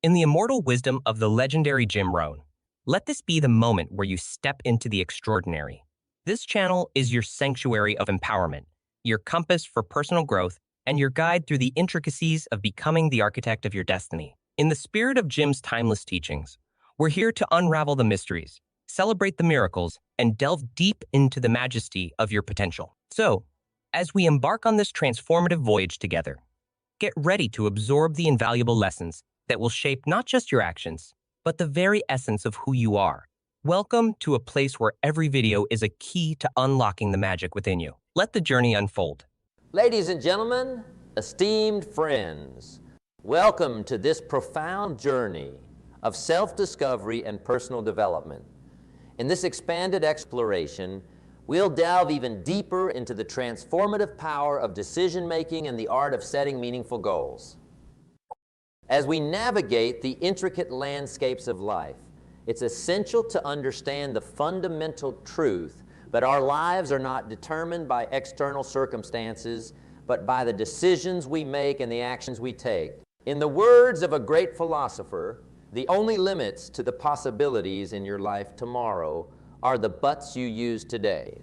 In the immortal wisdom of the legendary Jim Rohn, let this be the moment where you step into the extraordinary. This channel is your sanctuary of empowerment, your compass for personal growth, and your guide through the intricacies of becoming the architect of your destiny. In the spirit of Jim's timeless teachings, we're here to unravel the mysteries, celebrate the miracles, and delve deep into the majesty of your potential. So, as we embark on this transformative voyage together, get ready to absorb the invaluable lessons that will shape not just your actions, but the very essence of who you are. Welcome to a place where every video is a key to unlocking the magic within you. Let the journey unfold. Ladies and gentlemen, esteemed friends, welcome to this profound journey of self-discovery and personal development. In this expanded exploration, we'll delve even deeper into the transformative power of decision-making and the art of setting meaningful goals. As we navigate the intricate landscapes of life, it's essential to understand the fundamental truth that our lives are not determined by external circumstances, but by the decisions we make and the actions we take. In the words of a great philosopher, the only limits to the possibilities in your life tomorrow are the buts you use today.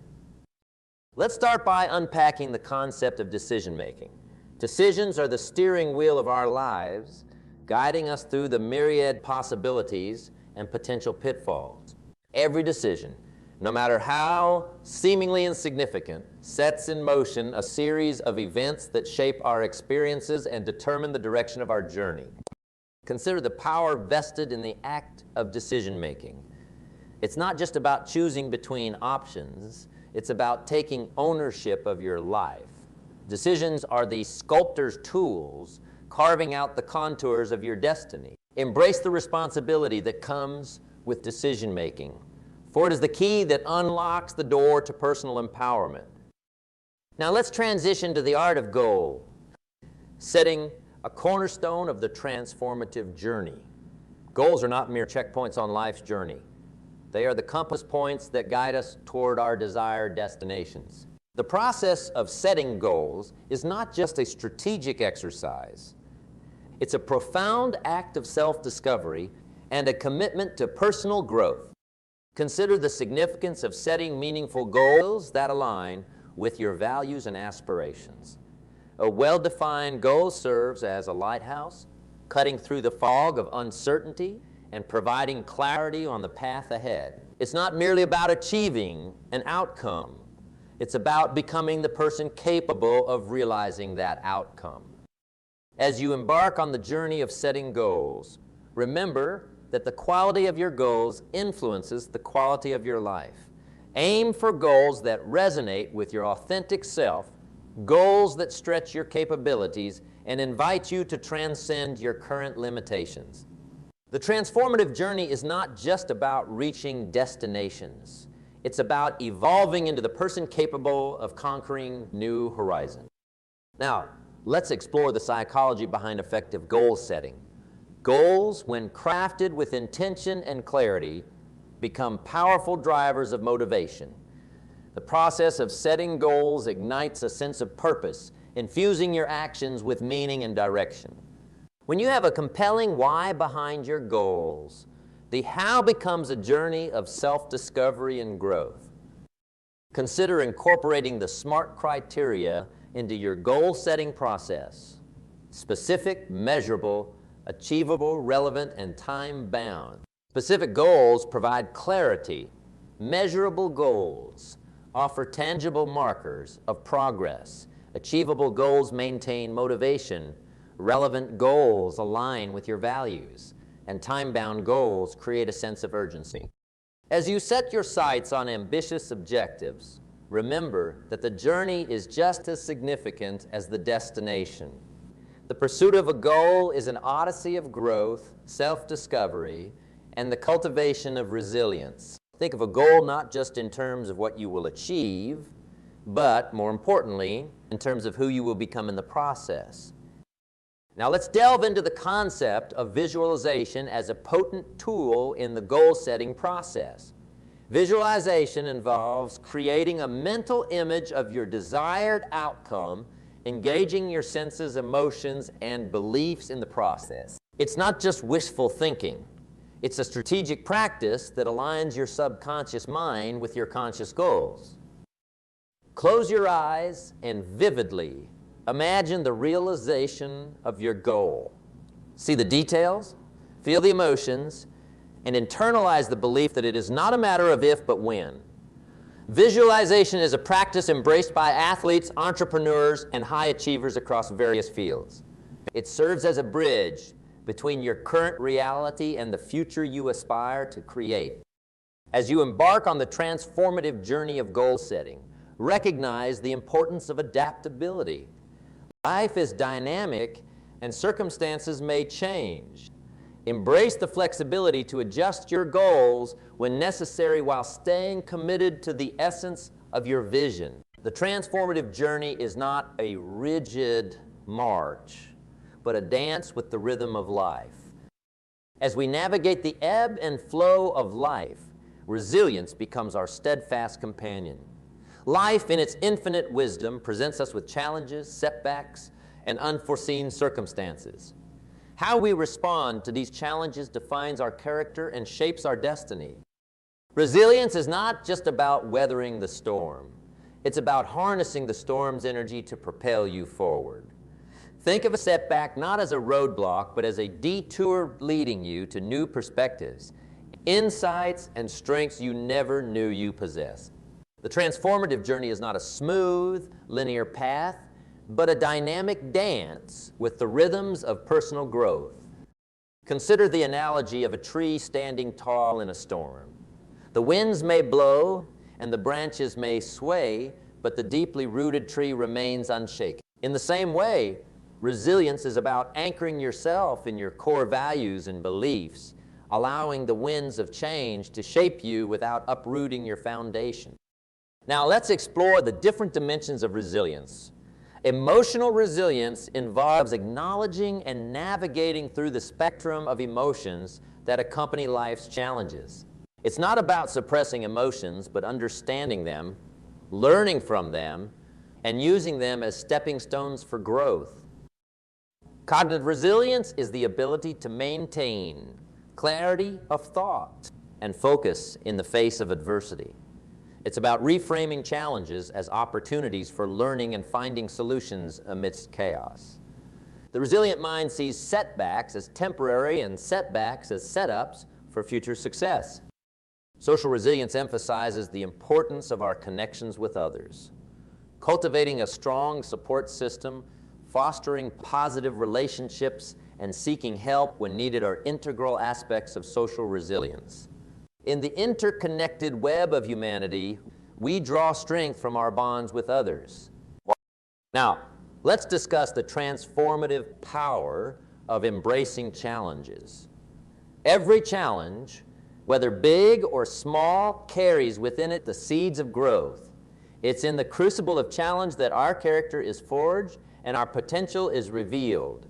Let's start by unpacking the concept of decision-making. Decisions are the steering wheel of our lives, guiding us through the myriad possibilities and potential pitfalls. Every decision, no matter how seemingly insignificant, sets in motion a series of events that shape our experiences and determine the direction of our journey. Consider the power vested in the act of decision-making. It's not just about choosing between options, it's about taking ownership of your life. Decisions are the sculptor's tools carving out the contours of your destiny. Embrace the responsibility that comes with decision-making, for it is the key that unlocks the door to personal empowerment. Now let's transition to the art of goal, setting a cornerstone of the transformative journey. Goals are not mere checkpoints on life's journey. They are the compass points that guide us toward our desired destinations. The process of setting goals is not just a strategic exercise. It's a profound act of self-discovery and a commitment to personal growth. Consider the significance of setting meaningful goals that align with your values and aspirations. A well-defined goal serves as a lighthouse, cutting through the fog of uncertainty and providing clarity on the path ahead. It's not merely about achieving an outcome. It's about becoming the person capable of realizing that outcome. As you embark on the journey of setting goals, remember that the quality of your goals influences the quality of your life. Aim for goals that resonate with your authentic self, goals that stretch your capabilities and invite you to transcend your current limitations. The transformative journey is not just about reaching destinations. It's about evolving into the person capable of conquering new horizons. Now, let's explore the psychology behind effective goal setting. Goals, when crafted with intention and clarity, become powerful drivers of motivation. The process of setting goals ignites a sense of purpose, infusing your actions with meaning and direction. When you have a compelling why behind your goals, the how becomes a journey of self-discovery and growth. Consider incorporating the SMART criteria into your goal-setting process: specific, measurable, achievable, relevant, and time-bound. Specific goals provide clarity. Measurable goals offer tangible markers of progress. Achievable goals maintain motivation. Relevant goals align with your values. And time-bound goals create a sense of urgency. As you set your sights on ambitious objectives, remember that the journey is just as significant as the destination. The pursuit of a goal is an odyssey of growth, self-discovery, and the cultivation of resilience. Think of a goal not just in terms of what you will achieve, but more importantly, in terms of who you will become in the process. Now let's delve into the concept of visualization as a potent tool in the goal-setting process. Visualization involves creating a mental image of your desired outcome, engaging your senses, emotions, and beliefs in the process. It's not just wishful thinking. It's a strategic practice that aligns your subconscious mind with your conscious goals. Close your eyes and vividly imagine the realization of your goal. See the details, feel the emotions, and internalize the belief that it is not a matter of if, but when. Visualization is a practice embraced by athletes, entrepreneurs, and high achievers across various fields. It serves as a bridge between your current reality and the future you aspire to create. As you embark on the transformative journey of goal setting, recognize the importance of adaptability. Life is dynamic and circumstances may change. Embrace the flexibility to adjust your goals when necessary while staying committed to the essence of your vision. The transformative journey is not a rigid march, but a dance with the rhythm of life. As we navigate the ebb and flow of life, resilience becomes our steadfast companion. Life, in its infinite wisdom, presents us with challenges, setbacks, and unforeseen circumstances. How we respond to these challenges defines our character and shapes our destiny. Resilience is not just about weathering the storm. It's about harnessing the storm's energy to propel you forward. Think of a setback not as a roadblock, but as a detour leading you to new perspectives, insights, and strengths you never knew you possessed. The transformative journey is not a smooth, linear path, but a dynamic dance with the rhythms of personal growth. Consider the analogy of a tree standing tall in a storm. The winds may blow and the branches may sway, but the deeply rooted tree remains unshaken. In the same way, resilience is about anchoring yourself in your core values and beliefs, allowing the winds of change to shape you without uprooting your foundation. Now let's explore the different dimensions of resilience. Emotional resilience involves acknowledging and navigating through the spectrum of emotions that accompany life's challenges. It's not about suppressing emotions, but understanding them, learning from them, and using them as stepping stones for growth. Cognitive resilience is the ability to maintain clarity of thought and focus in the face of adversity. It's about reframing challenges as opportunities for learning and finding solutions amidst chaos. The resilient mind sees setbacks as temporary and setbacks as setups for future success. Social resilience emphasizes the importance of our connections with others. Cultivating a strong support system, fostering positive relationships, and seeking help when needed are integral aspects of social resilience. In the interconnected web of humanity, we draw strength from our bonds with others. Now, let's discuss the transformative power of embracing challenges. Every challenge, whether big or small, carries within it the seeds of growth. It's in the crucible of challenge that our character is forged and our potential is revealed.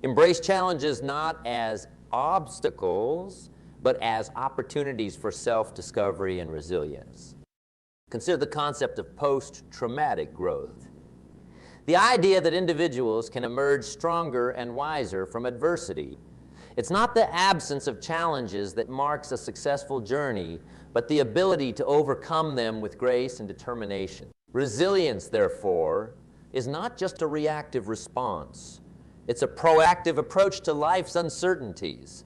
Embrace challenges not as obstacles, but as opportunities for self-discovery and resilience. Consider the concept of post-traumatic growth. The idea that individuals can emerge stronger and wiser from adversity. It's not the absence of challenges that marks a successful journey, but the ability to overcome them with grace and determination. Resilience, therefore, is not just a reactive response. It's a proactive approach to life's uncertainties.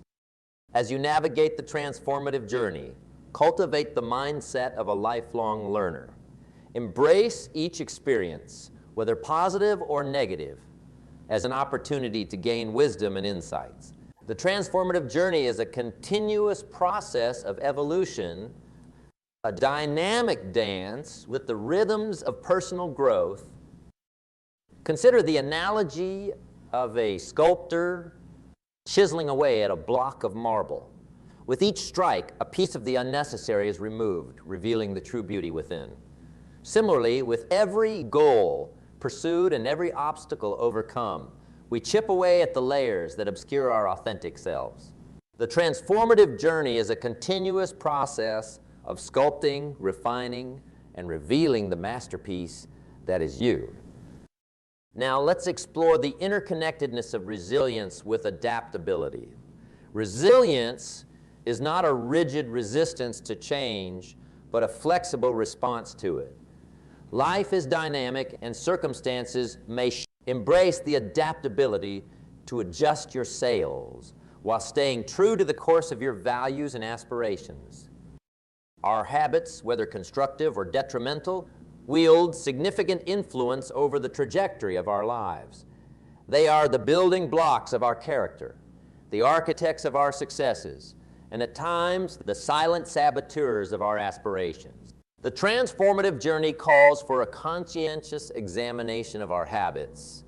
As you navigate the transformative journey, cultivate the mindset of a lifelong learner. Embrace each experience, whether positive or negative, as an opportunity to gain wisdom and insights. The transformative journey is a continuous process of evolution, a dynamic dance with the rhythms of personal growth. Consider the analogy of a sculptor chiseling away at a block of marble. With each strike, a piece of the unnecessary is removed, revealing the true beauty within. Similarly, with every goal pursued and every obstacle overcome, we chip away at the layers that obscure our authentic selves. The transformative journey is a continuous process of sculpting, refining, and revealing the masterpiece that is you. Now let's explore the interconnectedness of resilience with adaptability. Resilience is not a rigid resistance to change, but a flexible response to it. Life is dynamic and circumstances may embrace the adaptability to adjust your sails while staying true to the course of your values and aspirations. Our habits, whether constructive or detrimental, wield significant influence over the trajectory of our lives. They are the building blocks of our character, the architects of our successes, and at times, the silent saboteurs of our aspirations. The transformative journey calls for a conscientious examination of our habits,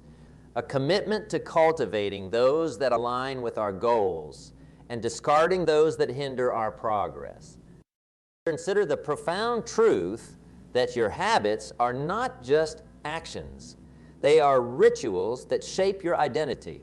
a commitment to cultivating those that align with our goals and discarding those that hinder our progress. Consider the profound truth that your habits are not just actions. They are rituals that shape your identity.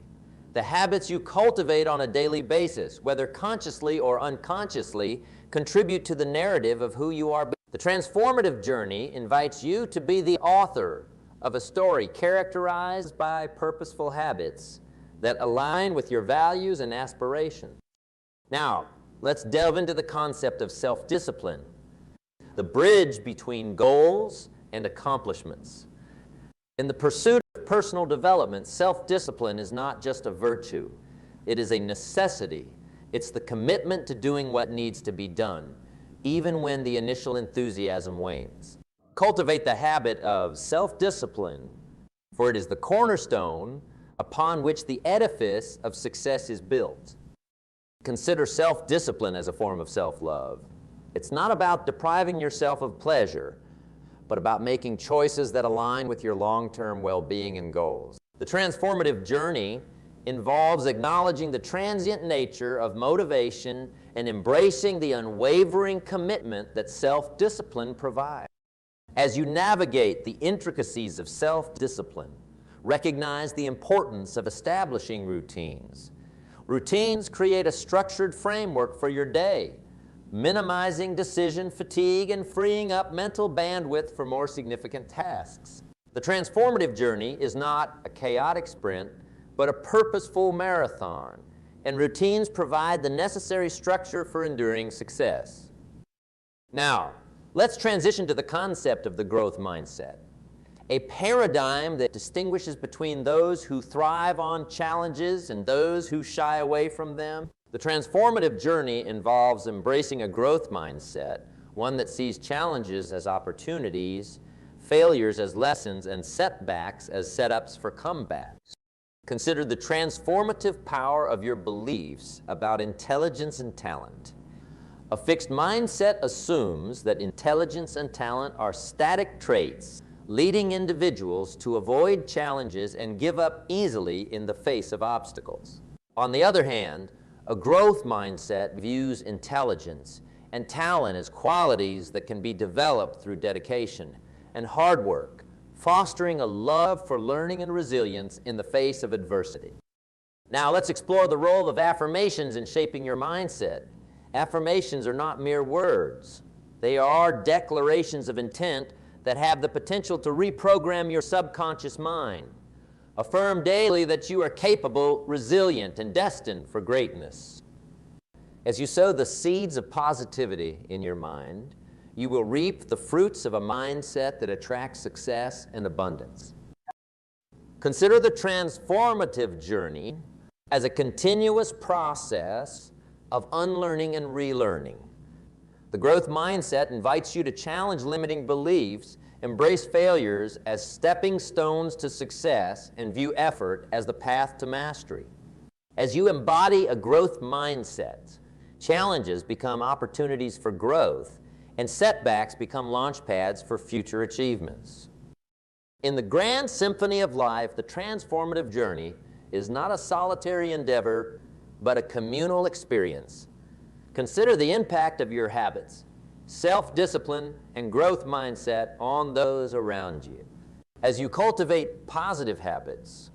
The habits you cultivate on a daily basis, whether consciously or unconsciously, contribute to the narrative of who you are. The transformative journey invites you to be the author of a story characterized by purposeful habits that align with your values and aspirations. Now, let's delve into the concept of self-discipline, the bridge between goals and accomplishments. In the pursuit of personal development, self-discipline is not just a virtue. It is a necessity. It's the commitment to doing what needs to be done, even when the initial enthusiasm wanes. Cultivate the habit of self-discipline, for it is the cornerstone upon which the edifice of success is built. Consider self-discipline as a form of self-love. It's not about depriving yourself of pleasure, but about making choices that align with your long-term well-being and goals. The transformative journey involves acknowledging the transient nature of motivation and embracing the unwavering commitment that self-discipline provides. As you navigate the intricacies of self-discipline, recognize the importance of establishing routines. Routines create a structured framework for your day, minimizing decision fatigue and freeing up mental bandwidth for more significant tasks. The transformative journey is not a chaotic sprint, but a purposeful marathon, and routines provide the necessary structure for enduring success. Now, let's transition to the concept of the growth mindset, a paradigm that distinguishes between those who thrive on challenges and those who shy away from them. The transformative journey involves embracing a growth mindset, one that sees challenges as opportunities, failures as lessons, and setbacks as setups for comebacks. Consider the transformative power of your beliefs about intelligence and talent. A fixed mindset assumes that intelligence and talent are static traits, leading individuals to avoid challenges and give up easily in the face of obstacles. On the other hand, a growth mindset views intelligence and talent as qualities that can be developed through dedication and hard work, fostering a love for learning and resilience in the face of adversity. Now let's explore the role of affirmations in shaping your mindset. Affirmations are not mere words. They are declarations of intent that have the potential to reprogram your subconscious mind. Affirm daily that you are capable, resilient, and destined for greatness. As you sow the seeds of positivity in your mind, you will reap the fruits of a mindset that attracts success and abundance. Consider the transformative journey as a continuous process of unlearning and relearning. The growth mindset invites you to challenge limiting beliefs, embrace failures as stepping stones to success, and view effort as the path to mastery. As you embody a growth mindset, challenges become opportunities for growth, and setbacks become launch pads for future achievements. In the grand symphony of life, the transformative journey is not a solitary endeavor, but a communal experience. Consider the impact of your habits, self-discipline, and growth mindset on those around you. As you cultivate positive habits,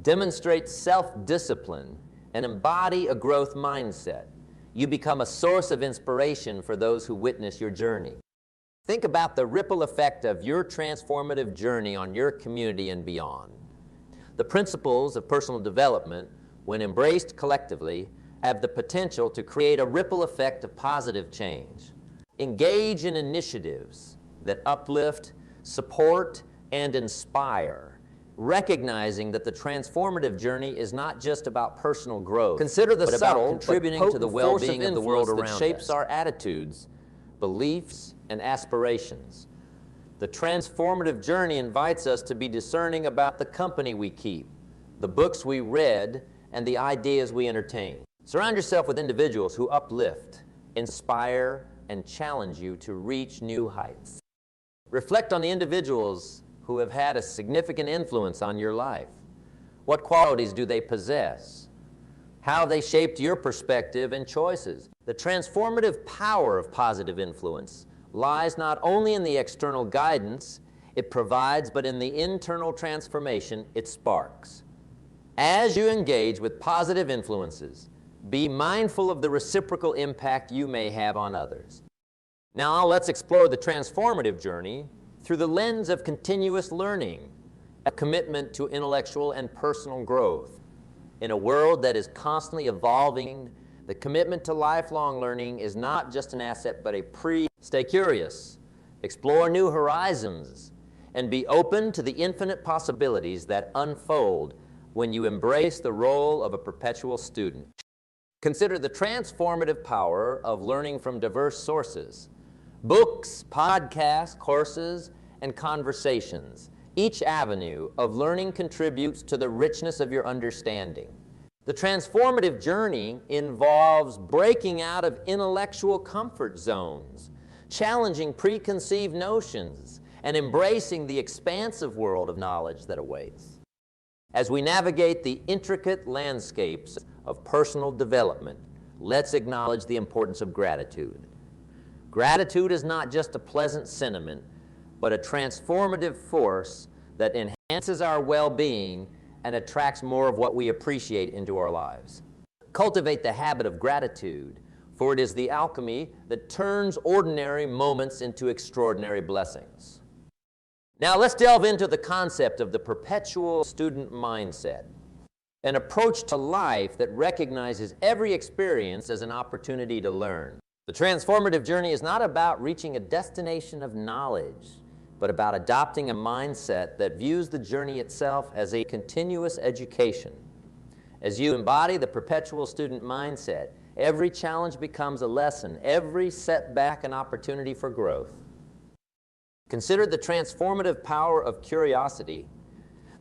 demonstrate self-discipline, and embody a growth mindset, you become a source of inspiration for those who witness your journey. Think about the ripple effect of your transformative journey on your community and beyond. The principles of personal development, when embraced collectively, have the potential to create a ripple effect of positive change. Engage in initiatives that uplift, support, and inspire, recognizing that the transformative journey is not just about personal growth. Consider the subtle, contributing to the well-being of the world around us. That shapes our attitudes, beliefs, and aspirations. The transformative journey invites us to be discerning about the company we keep, the books we read, and the ideas we entertain. Surround yourself with individuals who uplift, inspire, and challenge you to reach new heights. Reflect on the individuals who have had a significant influence on your life. What qualities do they possess? How have they shaped your perspective and choices? The transformative power of positive influence lies not only in the external guidance it provides, but in the internal transformation it sparks. As you engage with positive influences, be mindful of the reciprocal impact you may have on others. Now let's explore the transformative journey through the lens of continuous learning, a commitment to intellectual and personal growth. In a world that is constantly evolving, the commitment to lifelong learning is not just an asset, but a Stay curious, explore new horizons, and be open to the infinite possibilities that unfold when you embrace the role of a perpetual student. Consider the transformative power of learning from diverse sources. Books, podcasts, courses, and conversations. Each avenue of learning contributes to the richness of your understanding. The transformative journey involves breaking out of intellectual comfort zones, challenging preconceived notions, and embracing the expansive world of knowledge that awaits. As we navigate the intricate landscapes of personal development, let's acknowledge the importance of gratitude. Gratitude is not just a pleasant sentiment, but a transformative force that enhances our well-being and attracts more of what we appreciate into our lives. Cultivate the habit of gratitude, for it is the alchemy that turns ordinary moments into extraordinary blessings. Now let's delve into the concept of the perpetual student mindset, an approach to life that recognizes every experience as an opportunity to learn. The transformative journey is not about reaching a destination of knowledge, but about adopting a mindset that views the journey itself as a continuous education. As you embody the perpetual student mindset, every challenge becomes a lesson, every setback an opportunity for growth. Consider the transformative power of curiosity.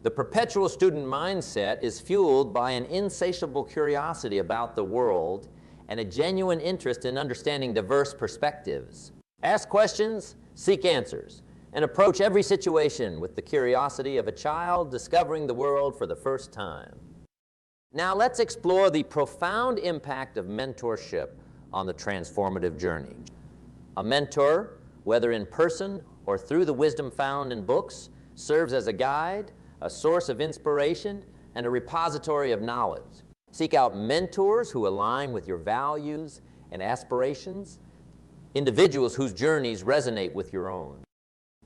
The perpetual student mindset is fueled by an insatiable curiosity about the world and a genuine interest in understanding diverse perspectives. Ask questions, seek answers, and approach every situation with the curiosity of a child discovering the world for the first time. Now let's explore the profound impact of mentorship on the transformative journey. A mentor, whether in person or through the wisdom found in books, serves as a guide, a source of inspiration, and a repository of knowledge. Seek out mentors who align with your values and aspirations, individuals whose journeys resonate with your own.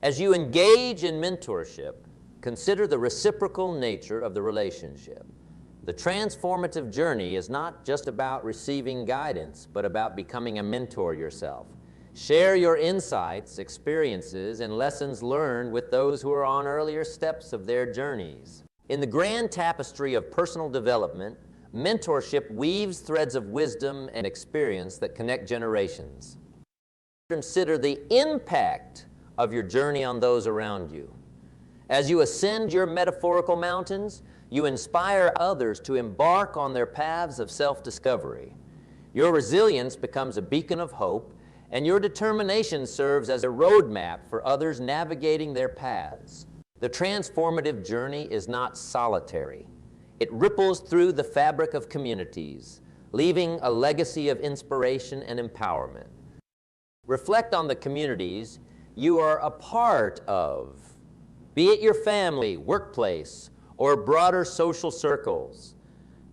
As you engage in mentorship, consider the reciprocal nature of the relationship. The transformative journey is not just about receiving guidance, but about becoming a mentor yourself. Share your insights, experiences, and lessons learned with those who are on earlier steps of their journeys. In the grand tapestry of personal development, mentorship weaves threads of wisdom and experience that connect generations. Consider the impact of your journey on those around you. As you ascend your metaphorical mountains, you inspire others to embark on their paths of self-discovery. Your resilience becomes a beacon of hope, and your determination serves as a roadmap for others navigating their paths. The transformative journey is not solitary. It ripples through the fabric of communities, leaving a legacy of inspiration and empowerment. Reflect on the communities you are a part of, be it your family, workplace, or broader social circles.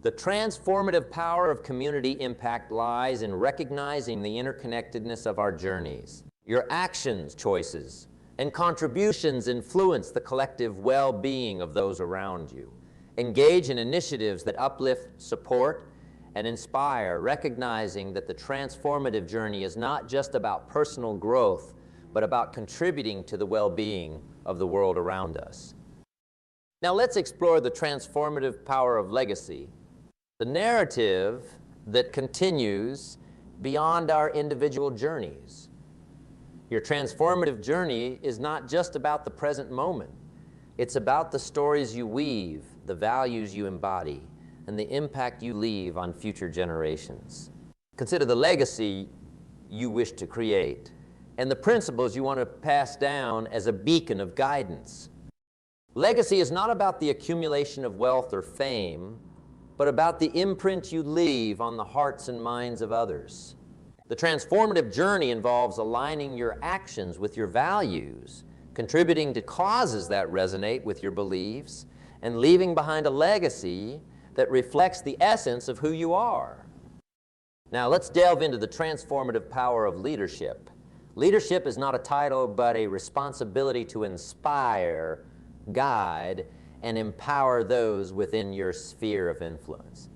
The transformative power of community impact lies in recognizing the interconnectedness of our journeys. Your actions, choices, and contributions influence the collective well-being of those around you. Engage in initiatives that uplift, support, and inspire, recognizing that the transformative journey is not just about personal growth, but about contributing to the well-being of the world around us. Now let's explore the transformative power of legacy, the narrative that continues beyond our individual journeys. Your transformative journey is not just about the present moment. It's about the stories you weave, the values you embody, and the impact you leave on future generations. Consider the legacy you wish to create and the principles you want to pass down as a beacon of guidance. Legacy is not about the accumulation of wealth or fame, but about the imprint you leave on the hearts and minds of others. The transformative journey involves aligning your actions with your values, contributing to causes that resonate with your beliefs, and leaving behind a legacy that reflects the essence of who you are. Now let's delve into the transformative power of leadership. Leadership is not a title, but a responsibility to inspire, guide, and empower those within your sphere of influence.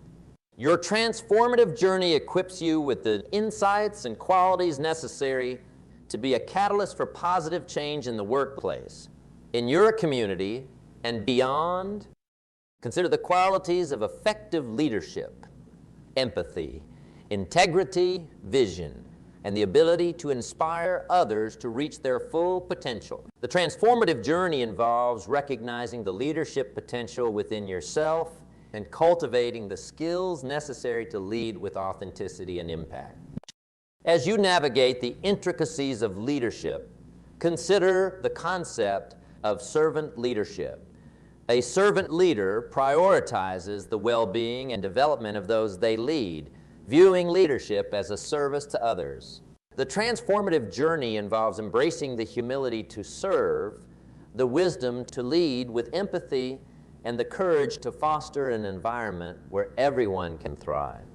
Your transformative journey equips you with the insights and qualities necessary to be a catalyst for positive change in the workplace, in your community, and beyond. Consider the qualities of effective leadership: empathy, integrity, vision, and the ability to inspire others to reach their full potential. The transformative journey involves recognizing the leadership potential within yourself and cultivating the skills necessary to lead with authenticity and impact. As you navigate the intricacies of leadership, consider the concept of servant leadership. A servant leader prioritizes the well-being and development of those they lead, viewing leadership as a service to others. The transformative journey involves embracing the humility to serve, the wisdom to lead with empathy, and the courage to foster an environment where everyone can thrive.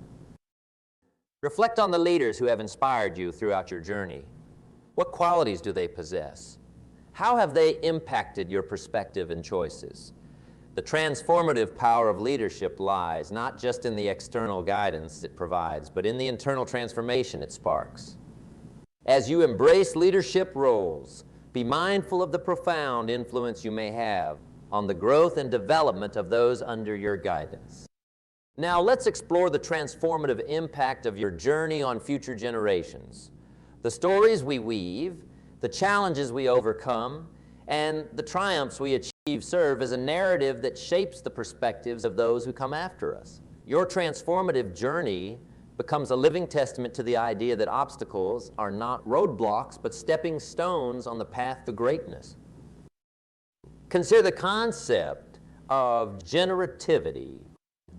Reflect on the leaders who have inspired you throughout your journey. What qualities do they possess? How have they impacted your perspective and choices? The transformative power of leadership lies not just in the external guidance it provides, but in the internal transformation it sparks. As you embrace leadership roles, be mindful of the profound influence you may have on the growth and development of those under your guidance. Now let's explore the transformative impact of your journey on future generations. The stories we weave, the challenges we overcome, and the triumphs we achieve serve as a narrative that shapes the perspectives of those who come after us. Your transformative journey becomes a living testament to the idea that obstacles are not roadblocks, but stepping stones on the path to greatness. Consider the concept of generativity,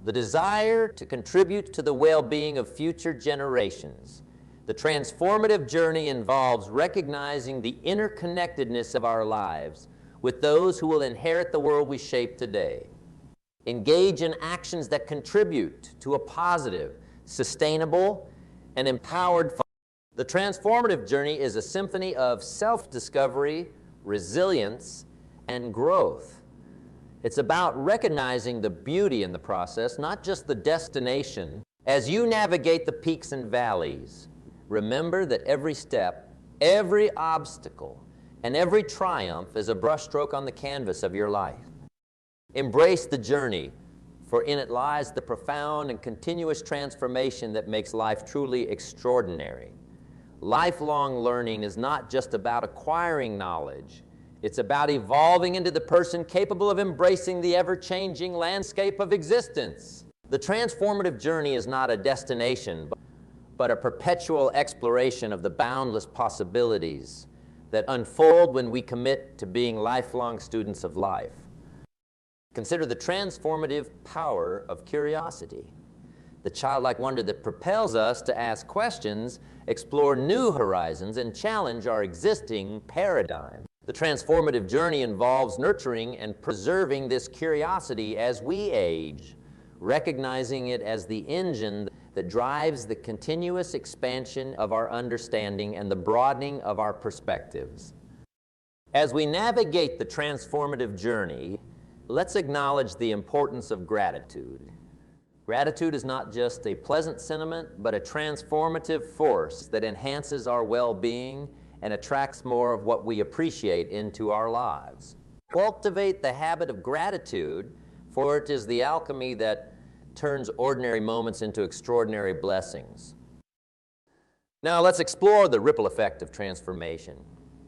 the desire to contribute to the well-being of future generations. The transformative journey involves recognizing the interconnectedness of our lives with those who will inherit the world we shape today. Engage in actions that contribute to a positive, sustainable, and empowered future. The transformative journey is a symphony of self-discovery, resilience, and growth. It's about recognizing the beauty in the process, not just the destination. As you navigate the peaks and valleys, remember that every step, every obstacle, and every triumph is a brushstroke on the canvas of your life. Embrace the journey, for in it lies the profound and continuous transformation that makes life truly extraordinary. Lifelong learning is not just about acquiring knowledge. It's about evolving into the person capable of embracing the ever-changing landscape of existence. The transformative journey is not a destination, but a perpetual exploration of the boundless possibilities that unfold when we commit to being lifelong students of life. Consider the transformative power of curiosity, the childlike wonder that propels us to ask questions, explore new horizons, and challenge our existing paradigm. The transformative journey involves nurturing and preserving this curiosity as we age, recognizing it as the engine that drives the continuous expansion of our understanding and the broadening of our perspectives. As we navigate the transformative journey, let's acknowledge the importance of gratitude. Gratitude is not just a pleasant sentiment, but a transformative force that enhances our well-being and attracts more of what we appreciate into our lives. Cultivate the habit of gratitude, for it is the alchemy that turns ordinary moments into extraordinary blessings. Now let's explore the ripple effect of transformation.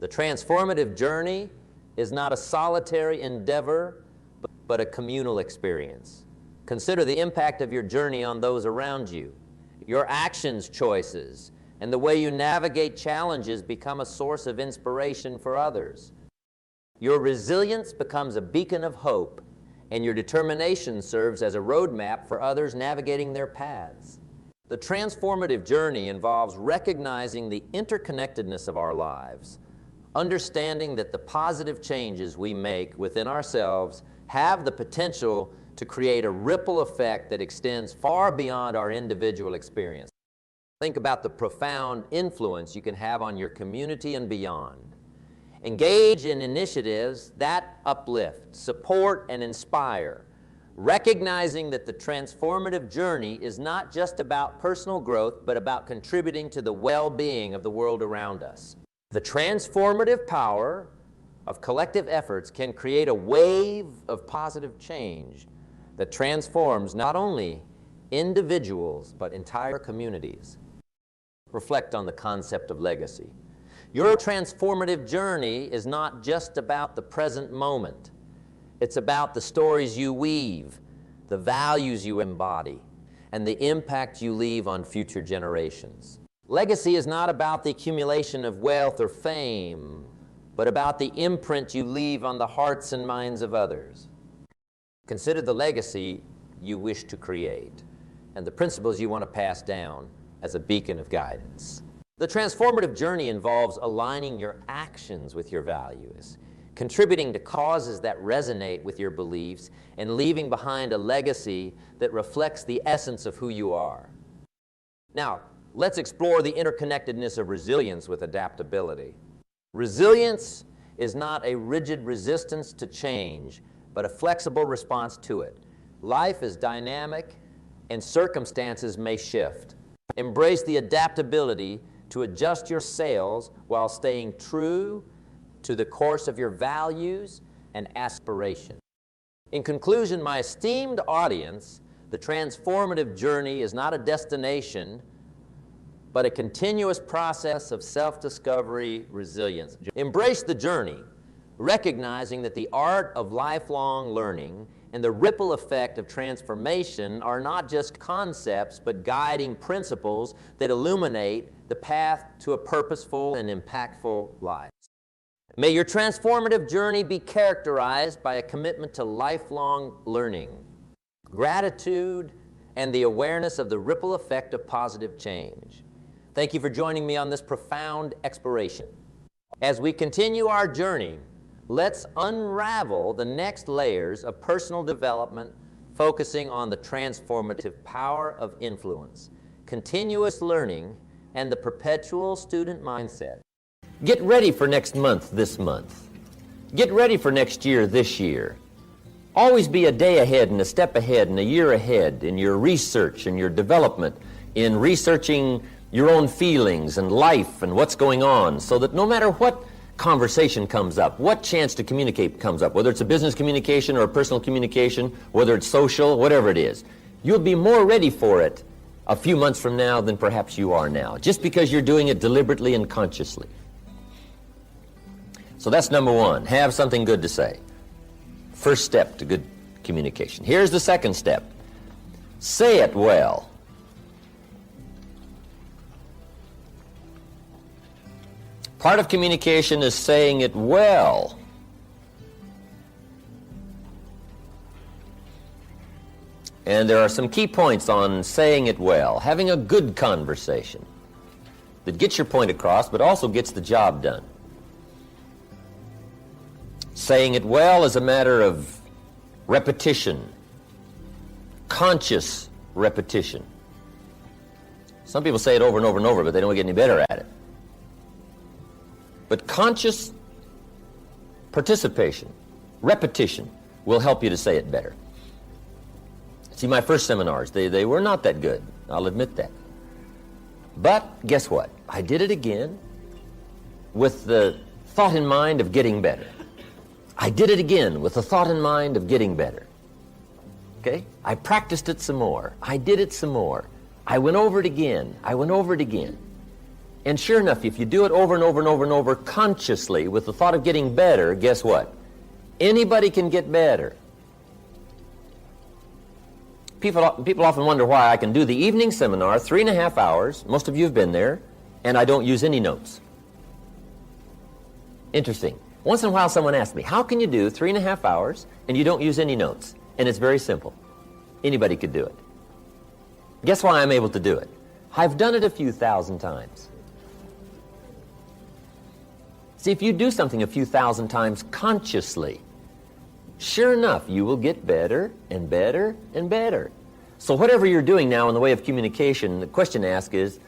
The transformative journey is not a solitary endeavor, but a communal experience. Consider the impact of your journey on those around you. Your actions, choices, and the way you navigate challenges become a source of inspiration for others. Your resilience becomes a beacon of hope, and your determination serves as a roadmap for others navigating their paths. The transformative journey involves recognizing the interconnectedness of our lives, understanding that the positive changes we make within ourselves have the potential to create a ripple effect that extends far beyond our individual experience. Think about the profound influence you can have on your community and beyond. Engage in initiatives that uplift, support, and inspire, recognizing that the transformative journey is not just about personal growth, but about contributing to the well-being of the world around us. The transformative power of collective efforts can create a wave of positive change that transforms not only individuals, but entire communities. Reflect on the concept of legacy. Your transformative journey is not just about the present moment. It's about the stories you weave, the values you embody, and the impact you leave on future generations. Legacy is not about the accumulation of wealth or fame, but about the imprint you leave on the hearts and minds of others. Consider the legacy you wish to create and the principles you want to pass down as a beacon of guidance. The transformative journey involves aligning your actions with your values, contributing to causes that resonate with your beliefs, and leaving behind a legacy that reflects the essence of who you are. Now, let's explore the interconnectedness of resilience with adaptability. Resilience is not a rigid resistance to change, but a flexible response to it. Life is dynamic, and circumstances may shift. Embrace the adaptability to adjust your sails while staying true to the course of your values and aspirations. In conclusion, my esteemed audience, the transformative journey is not a destination, but a continuous process of self-discovery, resilience. Embrace the journey, recognizing that the art of lifelong learning and the ripple effect of transformation are not just concepts, but guiding principles that illuminate the path to a purposeful and impactful life. May your transformative journey be characterized by a commitment to lifelong learning, gratitude, and the awareness of the ripple effect of positive change. Thank you for joining me on this profound exploration. As we continue our journey, let's unravel the next layers of personal development, focusing on the transformative power of influence, continuous learning, and the perpetual student mindset. Get ready for next month this month. Get ready for next year this year. Always be a day ahead and a step ahead and a year ahead in your research and your development, in researching your own feelings and life and what's going on, so that no matter what conversation comes up, what chance to communicate comes up, whether it's a business communication or a personal communication, whether it's social, whatever it is, you'll be more ready for it a few months from now than perhaps you are now, just because you're doing it deliberately and consciously. So that's number one, have something good to say. First step to good communication. Here's the second step. Say it well. Part of communication is saying it well. And there are some key points on saying it well. Having a good conversation that gets your point across, but also gets the job done. Saying it well is a matter of repetition, conscious repetition. Some people say it over and over and over, but they don't get any better at it. But conscious participation, repetition, will help you to say it better. See, my first seminars, they were not that good. I'll admit that. But guess what? I did it again with the thought in mind of getting better. I did it again with the thought in mind of getting better. Okay? I practiced it some more. I did it some more. I went over it again. I went over it again. And sure enough, if you do it over and over and over and over consciously with the thought of getting better, guess what? Anybody can get better. People often wonder why I can do the evening seminar, 3.5 hours, most of you have been there, and I don't use any notes. Interesting. Once in a while someone asks me, how can you do 3.5 hours and you don't use any notes? And it's very simple. Anybody could do it. Guess why I'm able to do it? I've done it a few thousand times. See, if you do something a few thousand times consciously, sure enough, you will get better and better and better. So whatever you're doing now in the way of communication, the question to ask is,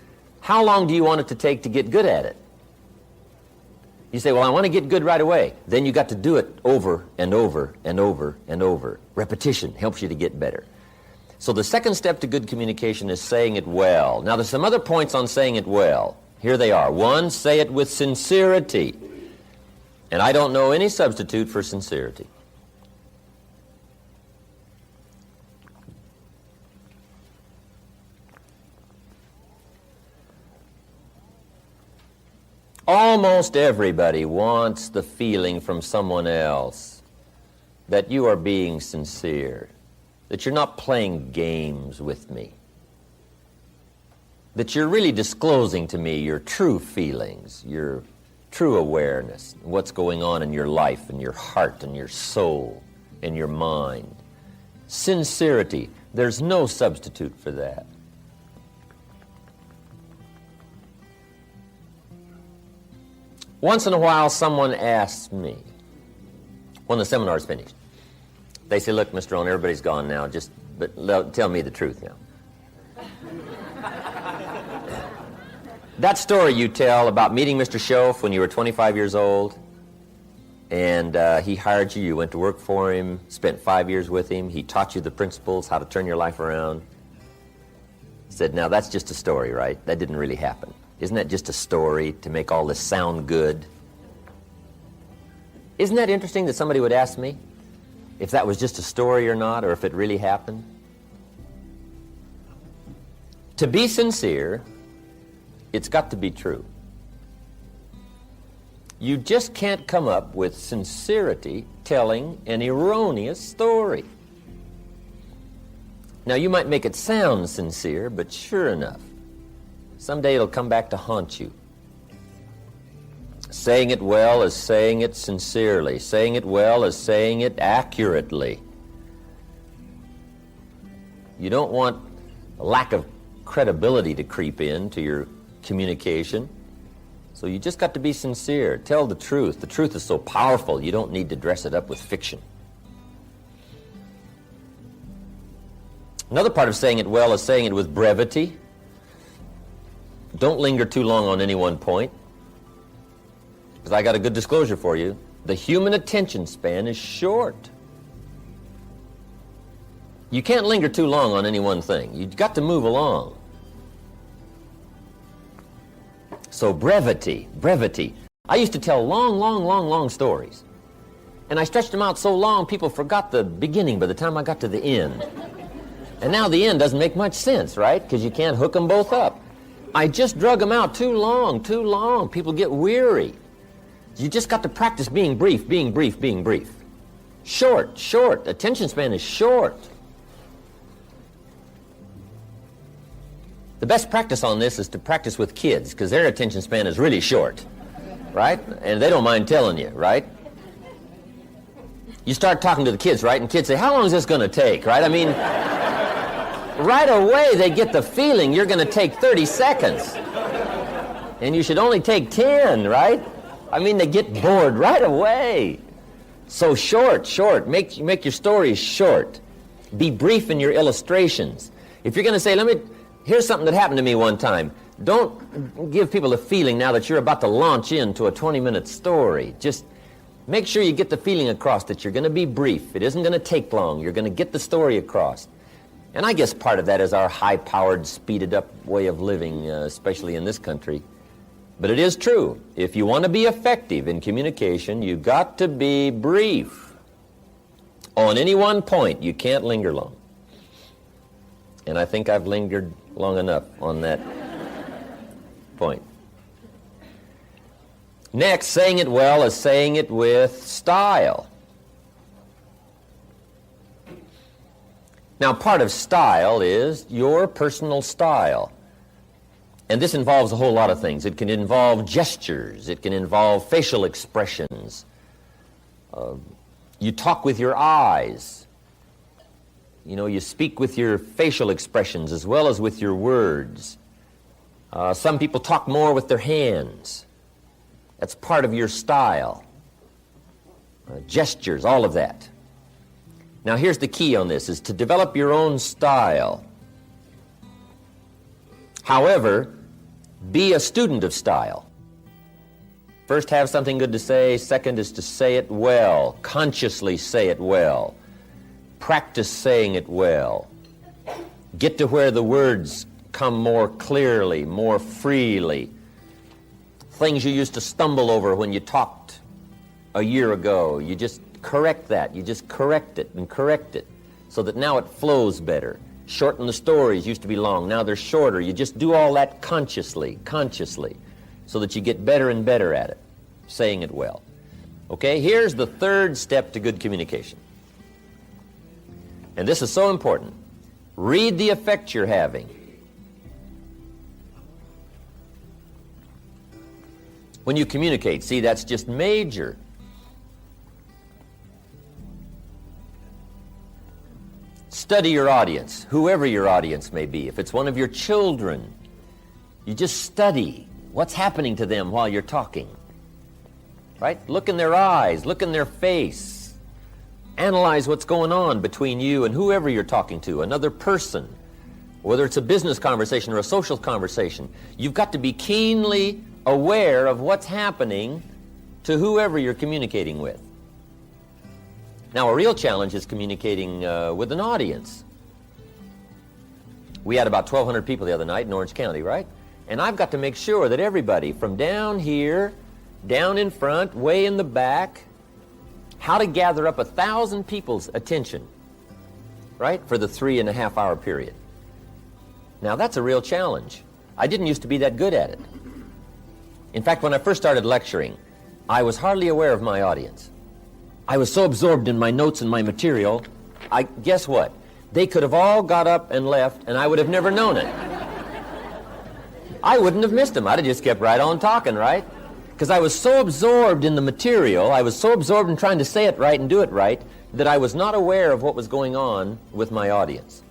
how long do you want it to take to get good at it? You say, well, I want to get good right away. Then you got to do it over and over and over and over. Repetition helps you to get better. So the second step to good communication is saying it well. Now there's some other points on saying it well. Here they are. 1, say it with sincerity. And I don't know any substitute for sincerity. Almost everybody wants the feeling from someone else that you are being sincere, that you're not playing games with me, that you're really disclosing to me your true feelings, your true awareness, what's going on in your life and your heart and your soul and your mind. Sincerity, there's no substitute for that. Once in a while, someone asks me, when the seminar's finished, they say, look, Mr. Rohn, everybody's gone now, but tell me the truth now. That story you tell about meeting Mr. Schoaf when you were 25 years old, and he hired you, you went to work for him, spent 5 years with him, he taught you the principles, how to turn your life around. He said, now that's just a story, right? That didn't really happen. Isn't that just a story to make all this sound good? Isn't that interesting that somebody would ask me if that was just a story or not, or if it really happened? To be sincere, it's got to be true. You just can't come up with sincerity telling an erroneous story. Now, you might make it sound sincere, but sure enough, someday it'll come back to haunt you. Saying it well is saying it sincerely. Saying it well is saying it accurately. You don't want a lack of credibility to creep into your communication. So you just got to be sincere. Tell the truth. The truth is so powerful, you don't need to dress it up with fiction. Another part of saying it well is saying it with brevity. Don't linger too long on any one point, because I got a good disclosure for you. The human attention span is short. You can't linger too long on any one thing. You've got to move along. So brevity. I used to tell long stories. And I stretched them out so long, people forgot the beginning by the time I got to the end. And now the end doesn't make much sense, right? Because you can't hook them both up. I just drug them out too long. People get weary. You just got to practice being brief. Short. Attention span is short. The best practice on this is to practice with kids, because their attention span is really short, right? And they don't mind telling you, right? You start talking to the kids, right? And kids say, how long is this going to take, right? I mean, right away they get the feeling you're going to take 30 seconds. And you should only take 10, right? I mean, they get bored right away. So short. Make your stories short. Be brief in your illustrations. If you're going to say, here's something that happened to me one time. Don't give people a feeling now that you're about to launch into a 20-minute story. Just Make sure you get the feeling across that you're going to be brief. It isn't going to take long. You're going to get the story across. And I guess part of that is our high-powered, speeded-up way of living, especially in this country. But it is true. If you want to be effective in communication, you've got to be brief. On any one point, you can't linger long. And I think I've lingered long enough on that point. Next, saying it well is saying it with style. Now, part of style is your personal style. And this involves a whole lot of things. It can involve gestures. It can involve facial expressions. You talk with your eyes. You know, you speak with your facial expressions as well as with your words. Some people talk more with their hands. That's part of your style. Gestures, all of that. Now here's the key on this, is to develop your own style. However, be a student of style. First, have something good to say. Second is to say it well. Consciously say it well. Practice saying it well. Get to where the words come more clearly, more freely. Things you used to stumble over when you talked a year ago, you just correct that. You just correct it and correct it so that now it flows better. Shorten the stories. Used to be long. Now they're shorter. You just do all that consciously, so that you get better and better at it, saying it well. Okay, here's the third step to good communication. And this is so important. Read the effect you're having. When you communicate, see, that's just major. Study your audience, whoever your audience may be. If it's one of your children, you just study what's happening to them while you're talking. Right? Look in their eyes, look in their face. Analyze what's going on between you and whoever you're talking to, another person. Whether it's a business conversation or a social conversation, you've got to be keenly aware of what's happening to whoever you're communicating with. Now, a real challenge is communicating with an audience. We had about 1,200 people the other night in Orange County, right? And I've got to make sure that everybody from down here, down in front, way in the back, how to gather up 1,000 people's attention, right, for the 3.5-hour period. Now, that's a real challenge. I didn't used to be that good at it. In fact, when I first started lecturing, I was hardly aware of my audience. I was so absorbed in my notes and my material, guess what? They could have all got up and left, and I would have never known it. I wouldn't have missed them. I'd have just kept right on talking, right? Because I was so absorbed in the material, I was so absorbed in trying to say it right and do it right, that I was not aware of what was going on with my audience.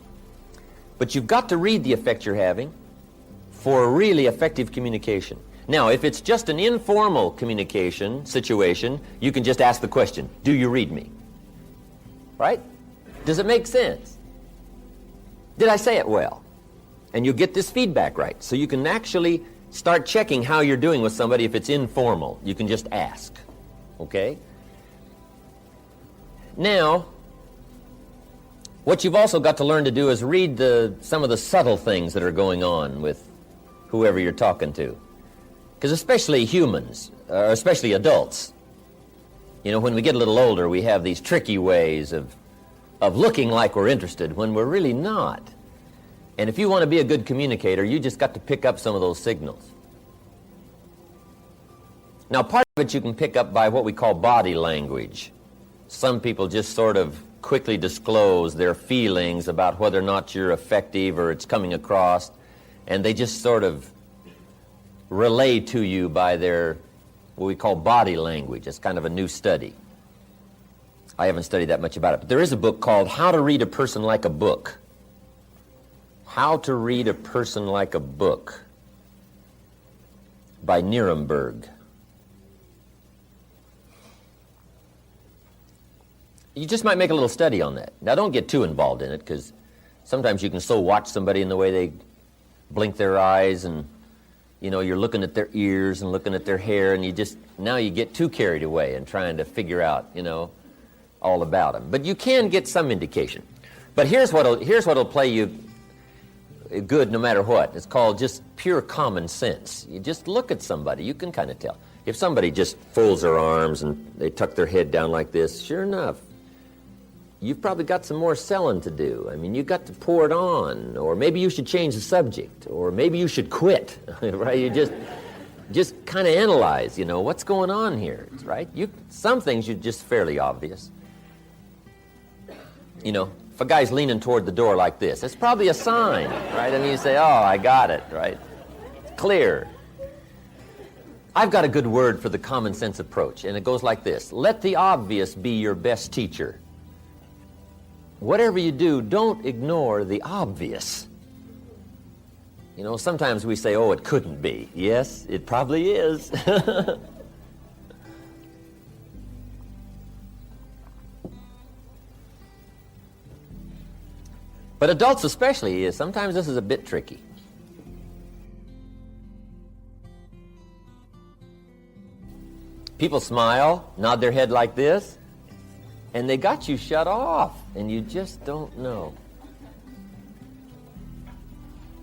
But you've got to read the effect you're having for a really effective communication. Now, if it's just an informal communication situation, you can just ask the question, do you read me? Right? Does it make sense? Did I say it well? And you get this feedback right. So you can actually start checking how you're doing with somebody if it's informal. You can just ask. Okay? Now, what you've also got to learn to do is read some of the subtle things that are going on with whoever you're talking to. Because especially humans, or especially adults, you know, when we get a little older, we have these tricky ways of looking like we're interested when we're really not. And if you want to be a good communicator, you just got to pick up some of those signals. Now, part of it you can pick up by what we call body language. Some people just sort of quickly disclose their feelings about whether or not you're effective or it's coming across, and they just sort of relay to you by their, what we call body language. It's kind of a new study. I haven't studied that much about it, but there is a book called How to Read a Person Like a Book. How to Read a Person Like a Book by Nuremberg. You just might make a little study on that. Now, don't get too involved in it, because sometimes you can so watch somebody in the way they blink their eyes and you know, you're looking at their ears and looking at their hair, and now you get too carried away and trying to figure out, you know, all about them. But you can get some indication. But here's what'll play you good no matter what. It's called just pure common sense. You just look at somebody, you can kind of tell. If somebody just folds their arms and they tuck their head down like this, sure enough, you've probably got some more selling to do. I mean, you've got to pour it on, or maybe you should change the subject, or maybe you should quit, right? You just kind of analyze, you know, what's going on here, right? Some things are just fairly obvious. You know, if a guy's leaning toward the door like this, it's probably a sign, right? I mean, you say, oh, I got it, right? Clear. I've got a good word for the common sense approach, and it goes like this. Let the obvious be your best teacher. Whatever you do, don't ignore the obvious. You know, sometimes we say, oh, it couldn't be. Yes, it probably is. But adults especially, sometimes this is a bit tricky. People smile, nod their head like this, and they got you shut off, and you just don't know.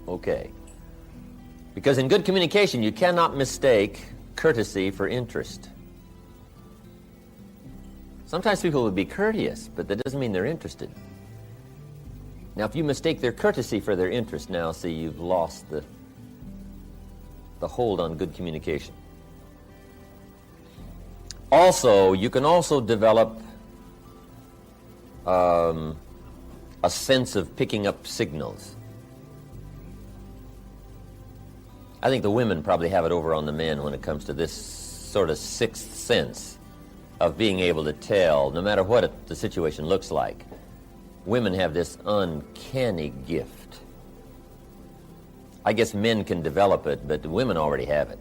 Okay. Because in good communication, you cannot mistake courtesy for interest. Sometimes people will be courteous, but that doesn't mean they're interested. Now, if you mistake their courtesy for their interest, now, see, you've lost the hold on good communication. Also, you can also develop a sense of picking up signals. I think the women probably have it over on the men when it comes to this sort of sixth sense of being able to tell, no matter what the situation looks like. Women have this uncanny gift. I guess men can develop it, but the women already have it.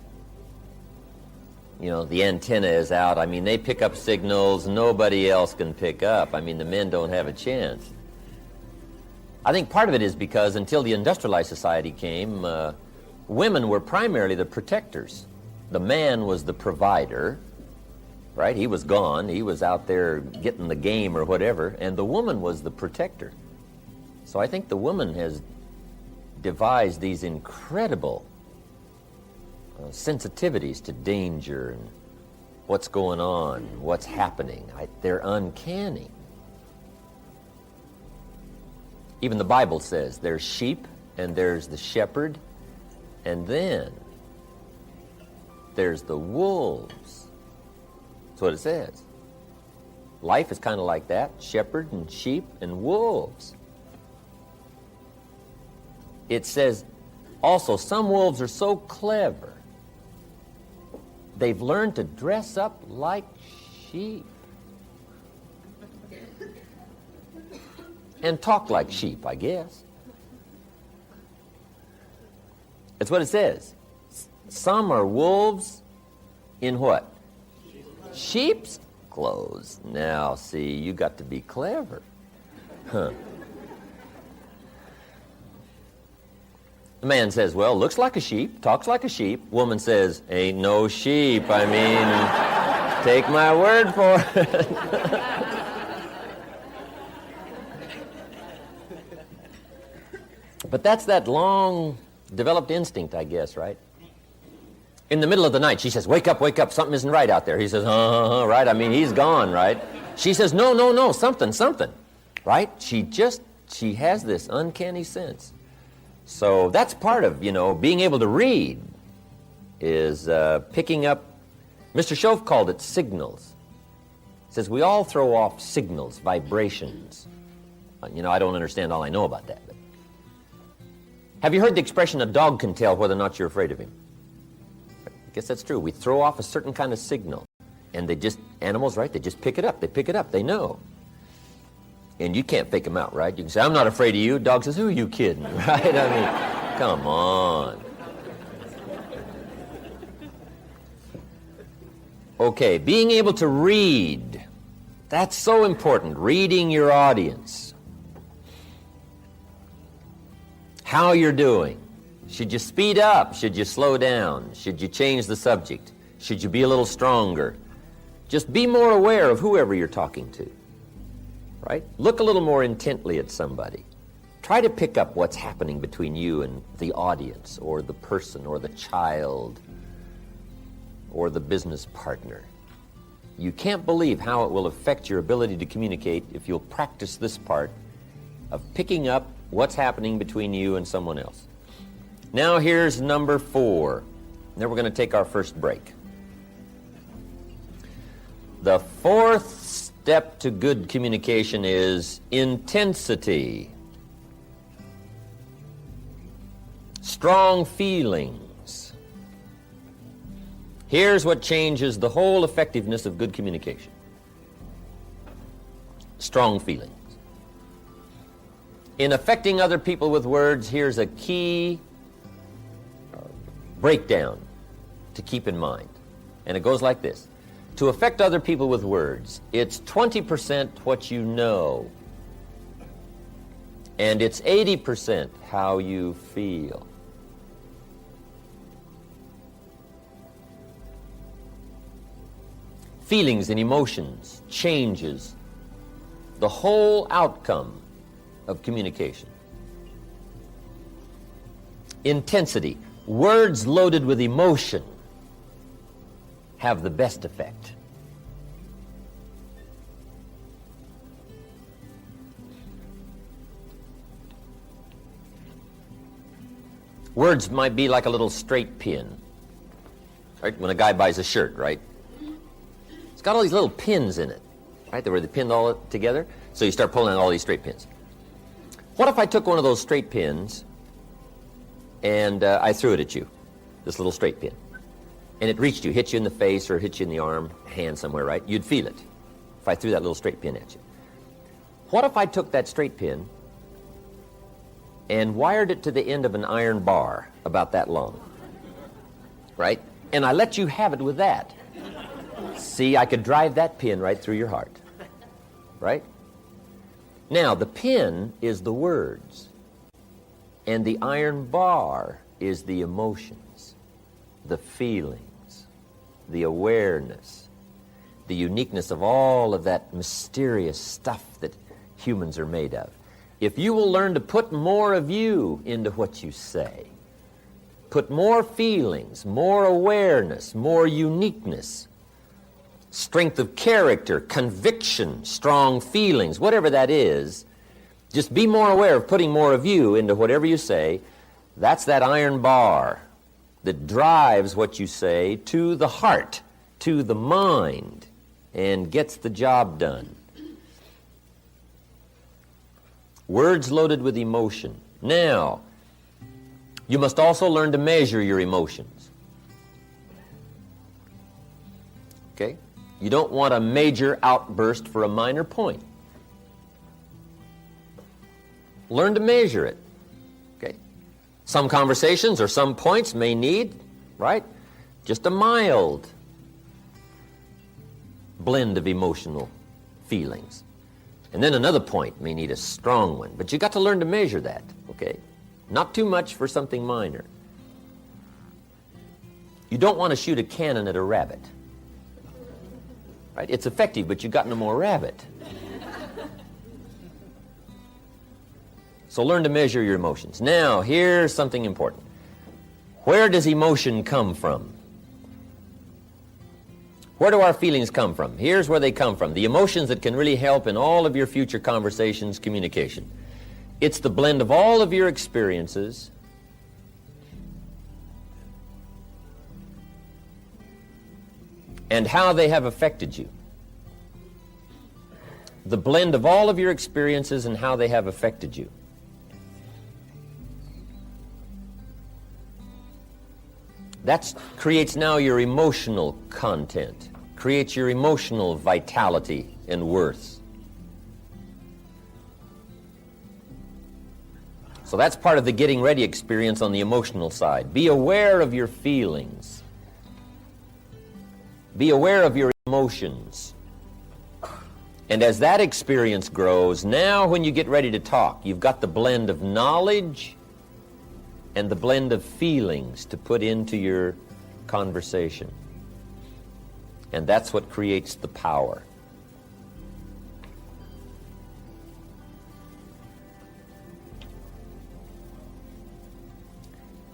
You know, the antenna is out. I mean, they pick up signals nobody else can pick up. I mean, the men don't have a chance. I think part of it is because until the industrialized society came, women were primarily the protectors. The man was the provider, right? He was gone. He was out there getting the game or whatever, and the woman was the protector. So I think the woman has devised these incredible sensitivities to danger and what's going on, what's happening. They're uncanny. Even the Bible says there's sheep and there's the shepherd, and then there's the wolves. That's what it says. Life is kind of like that, shepherd and sheep and wolves. It says also some wolves are so clever they've learned to dress up like sheep and talk like sheep, I guess. That's what it says. Some are wolves in what? Sheep's clothes. Now, see, you got to be clever. Huh. The man says, well, looks like a sheep, talks like a sheep. Woman says, ain't no sheep. I mean, take my word for it. But that's that long developed instinct, I guess, right? In the middle of the night, she says, wake up, something isn't right out there. He says, right? I mean, he's gone, right? She says, no, something, right? She has this uncanny sense. So that's part of, being able to read is picking up, Mr. Schoaf called it signals. He says we all throw off signals, vibrations. I don't understand all I know about that. But have you heard the expression, a dog can tell whether or not you're afraid of him? I guess that's true. We throw off a certain kind of signal, and animals, right, they just pick it up, they know. And you can't fake them out, right? You can say, I'm not afraid of you. Dog says, who are you kidding, right? I mean, come on. Okay, being able to read. That's so important, reading your audience. How you're doing. Should you speed up? Should you slow down? Should you change the subject? Should you be a little stronger? Just be more aware of whoever you're talking to, right? Look a little more intently at somebody. Try to pick up what's happening between you and the audience or the person or the child or the business partner. You can't believe how it will affect your ability to communicate if you'll practice this part of picking up what's happening between you and someone else. Now here's number 4. Then we're going to take our first break. The 4th step to good communication is intensity. Strong feelings. Here's what changes the whole effectiveness of good communication. Strong feelings. In affecting other people with words, here's a key breakdown to keep in mind. And it goes like this. To affect other people with words, it's 20% what you know, and it's 80% how you feel. Feelings and emotions changes the whole outcome of communication. Intensity. Words loaded with emotion have the best effect. Words might be like a little straight pin, right? When a guy buys a shirt, right? It's got all these little pins in it, right? Where they pinned all together. So you start pulling out all these straight pins. What if I took one of those straight pins and I threw it at you, this little straight pin, and it reached you, hit you in the face or hit you in the arm, hand somewhere, right? You'd feel it if I threw that little straight pin at you. What if I took that straight pin and wired it to the end of an iron bar about that long, right? And I let you have it with that. See, I could drive that pin right through your heart, right? Now, the pin is the words, and the iron bar is the emotions, the feelings, the awareness, the uniqueness of all of that mysterious stuff that humans are made of. If you will learn to put more of you into what you say, put more feelings, more awareness, more uniqueness, strength of character, conviction, strong feelings, whatever that is, just be more aware of putting more of you into whatever you say. That's that iron bar that drives what you say to the heart, to the mind, and gets the job done. Words loaded with emotion. Now, you must also learn to measure your emotions. Okay? You don't want a major outburst for a minor point. Learn to measure it. Okay? Some conversations or some points may need, right, just a mild blend of emotional feelings. And then another point may need a strong one. But you got to learn to measure that, okay? Not too much for something minor. You don't want to shoot a cannon at a rabbit. Right? It's effective, but you got no more rabbit. So learn to measure your emotions. Now, here's something important. Where does emotion come from? Where do our feelings come from? Here's where they come from. The emotions that can really help in all of your future conversations, communication. It's the blend of all of your experiences and how they have affected you. The blend of all of your experiences and how they have affected you. That creates now your emotional content, creates your emotional vitality and worth. So that's part of the getting ready experience on the emotional side. Be aware of your feelings. Be aware of your emotions. And as that experience grows, now when you get ready to talk, you've got the blend of knowledge and the blend of feelings to put into your conversation. And that's what creates the power.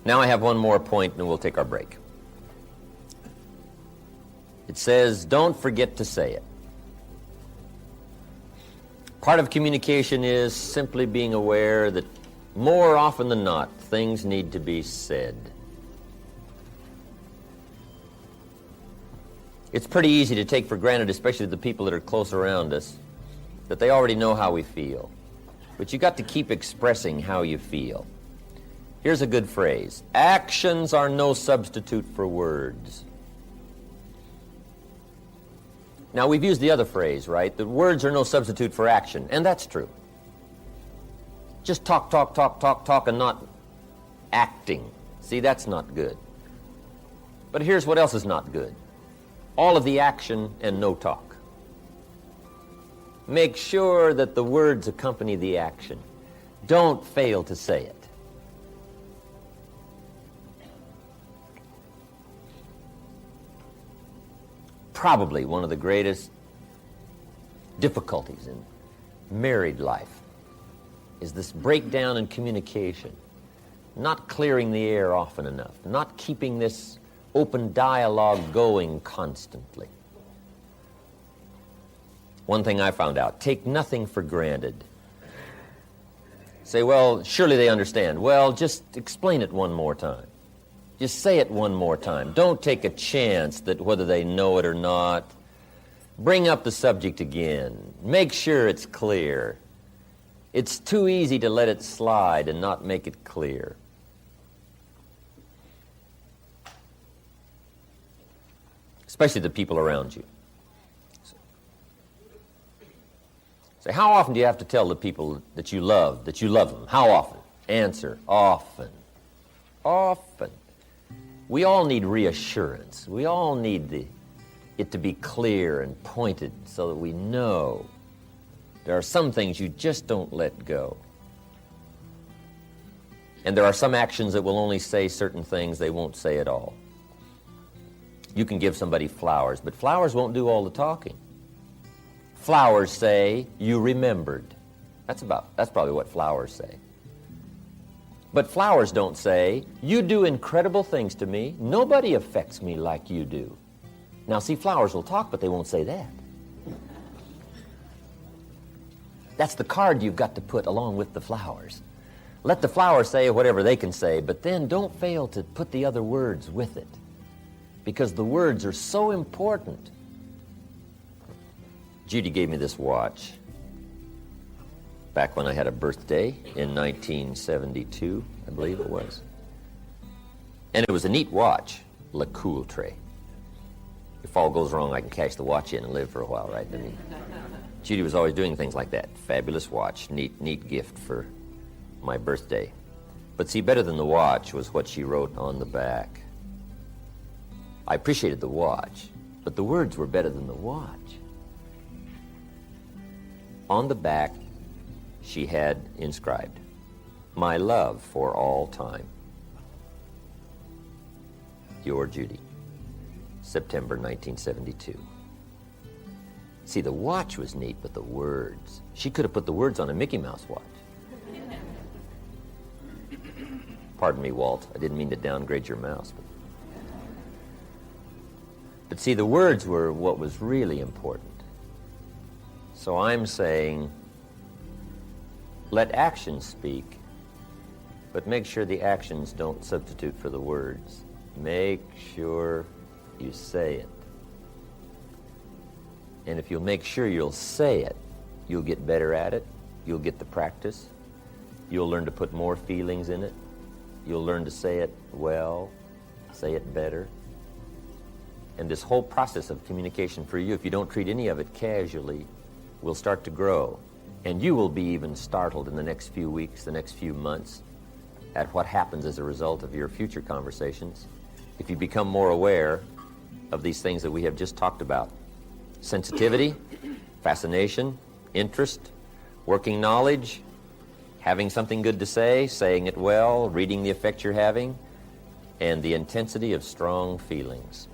Now I have one more point and we'll take our break. It says, don't forget to say it. Part of communication is simply being aware that more often than not, things need to be said. It's pretty easy to take for granted, especially the people that are close around us, that they already know how we feel. But you got to keep expressing how you feel. Here's a good phrase. Actions are no substitute for words. Now, we've used the other phrase, right? That words are no substitute for action, and that's true. Just talk, talk, talk, talk, talk, and not acting. See, that's not good. But here's what else is not good. All of the action and no talk. Make sure that the words accompany the action. Don't fail to say it. Probably one of the greatest difficulties in married life is this breakdown in communication, not clearing the air often enough, not keeping this open dialogue going constantly. One thing I found out, take nothing for granted. Say, well, surely they understand. Well, just explain it one more time. Just say it one more time. Don't take a chance that whether they know it or not. Bring up the subject again. Make sure it's clear. It's too easy to let it slide and not make it clear. Especially the people around you. Say, how often do you have to tell the people that you love them? How often? Answer, often. Often. We all need reassurance. We all need it to be clear and pointed so that we know. There are some things you just don't let go. And there are some actions that will only say certain things they won't say at all. You can give somebody flowers, but flowers won't do all the talking. Flowers say, you remembered. That's probably what flowers say. But flowers don't say, you do incredible things to me. Nobody affects me like you do. Now, see, flowers will talk, but they won't say that. That's the card you've got to put along with the flowers. Let the flowers say whatever they can say, but then don't fail to put the other words with it, because the words are so important. Judy gave me this watch back when I had a birthday in 1972, I believe it was. And it was a neat watch, Le Coultre. If all goes wrong, I can cash the watch in and live for a while, right? I mean, Judy was always doing things like that. Fabulous watch, neat gift for my birthday. But see, better than the watch was what she wrote on the back. I appreciated the watch, but the words were better than the watch. On the back, she had inscribed, my love for all time. Your Judy, September 1972. See, the watch was neat, but the words. She could have put the words on a Mickey Mouse watch. Pardon me, Walt. I didn't mean to downgrade your mouse. But see, the words were what was really important. So I'm saying, let actions speak, but make sure the actions don't substitute for the words. Make sure you say it. And if you'll make sure you'll say it, you'll get better at it. You'll get the practice. You'll learn to put more feelings in it. You'll learn to say it well, say it better. And this whole process of communication for you, if you don't treat any of it casually, will start to grow. And you will be even startled in the next few weeks, the next few months, at what happens as a result of your future conversations if you become more aware of these things that we have just talked about. Sensitivity, fascination, interest, working knowledge, having something good to say, saying it well, reading the effect you're having, and the intensity of strong feelings.